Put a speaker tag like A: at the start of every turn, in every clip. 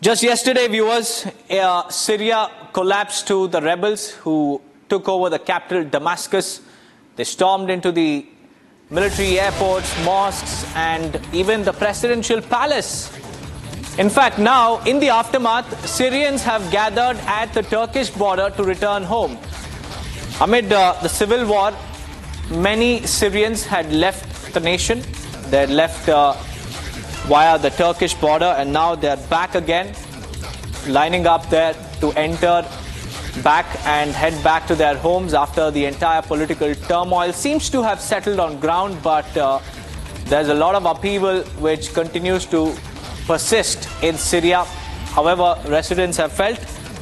A: Just yesterday, viewers, Syria collapsed to the rebels who took over the capital, Damascus. They stormed into the military airports, mosques, and even the presidential palace. In fact, now, in the aftermath, Syrians have gathered at the Turkish border to return home. Amid the civil war, many Syrians had left the nation. They had left via the Turkish border, and now they're back again, lining up there to enter back and head back to their homes after the entire political turmoil seems to have settled on ground, but there's a lot of upheaval which continues to persist in Syria. However, residents have felt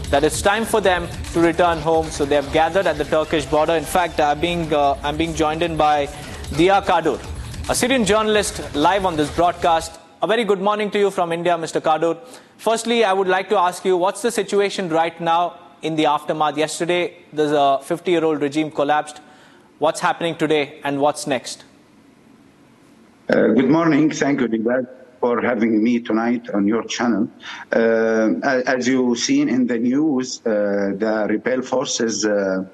A: that it's time for them to return home, so they have gathered at the Turkish border. In fact, I'm being joined in by Dia Kadur, a Syrian journalist, live on this broadcast. A very good morning to you from India, Mr. Kadur. Firstly, I would like to ask you, what's the situation right now in the aftermath? Yesterday, there's a 50-year-old regime collapsed. What's happening today and what's next?
B: Good morning. Thank you, Dibad, for having me tonight on your channel. As you've seen in the news, the rebel forces, Ahmad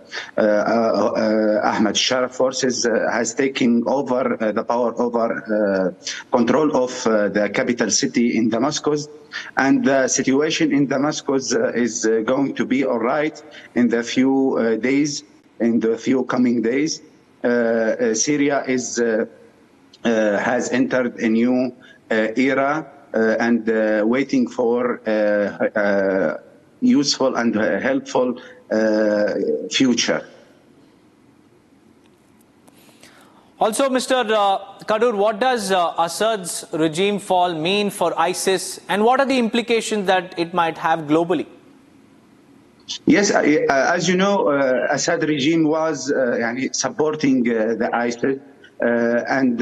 B: Sharaf forces, has taken over the power over control of the capital city in Damascus. And the situation in Damascus is going to be all right in the few days, in the few coming days. Syria has entered a new era and waiting for useful and helpful future.
A: Also, Mr. Kadur, what does Assad's regime fall mean for ISIS, and what are the implications that it might have globally?
B: Yes, as you know, Assad regime was supporting the ISIS. And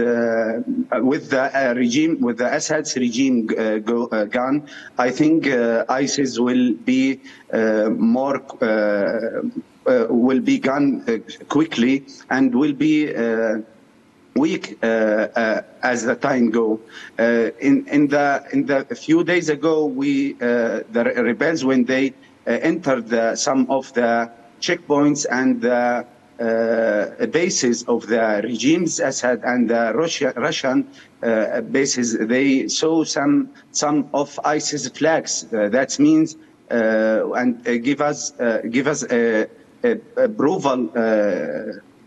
B: with the regime, with the Assad's regime gone, I think ISIS will be gone quickly and will be weak as the time go. In the few days ago, the rebels, when they entered some of the checkpoints and the bases of the regimes, Assad and the Russian bases, they saw some of ISIS flags. That means and give us a approval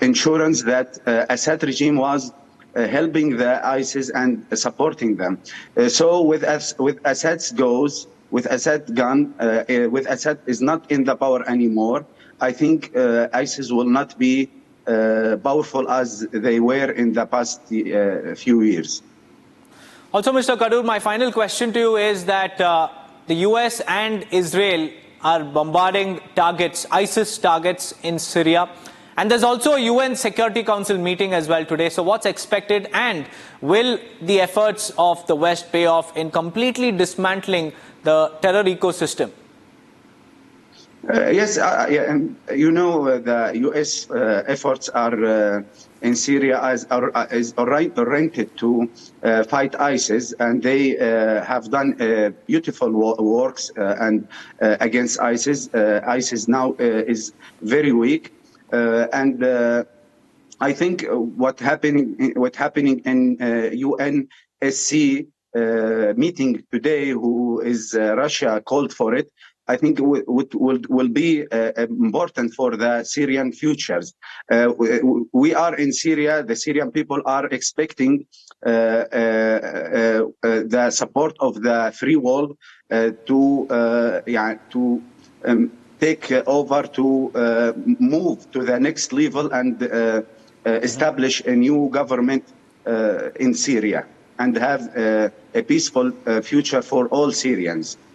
B: insurance that Assad regime was helping the ISIS and supporting them. So with Assad's goes, with Assad gone, with Assad is not in the power anymore, I think ISIS will not be powerful as they were in the past few years.
A: Also, Mr. Kadur, my final question to you is that the US and Israel are bombarding targets, ISIS targets in Syria. And there's also a UN Security Council meeting as well today. So what's expected, and will the efforts of the West pay off in completely dismantling the terror ecosystem?
B: Yes, you know, the U.S. efforts are in Syria is oriented to fight ISIS, and they have done beautiful works and against ISIS. ISIS now is very weak, and I think what happening in UNSC meeting today, who is Russia called for it, I think will be important for the Syrian futures. We are in Syria. The Syrian people are expecting the support of the free world to take over, to move to the next level and establish a new government in Syria and have a peaceful future for all Syrians.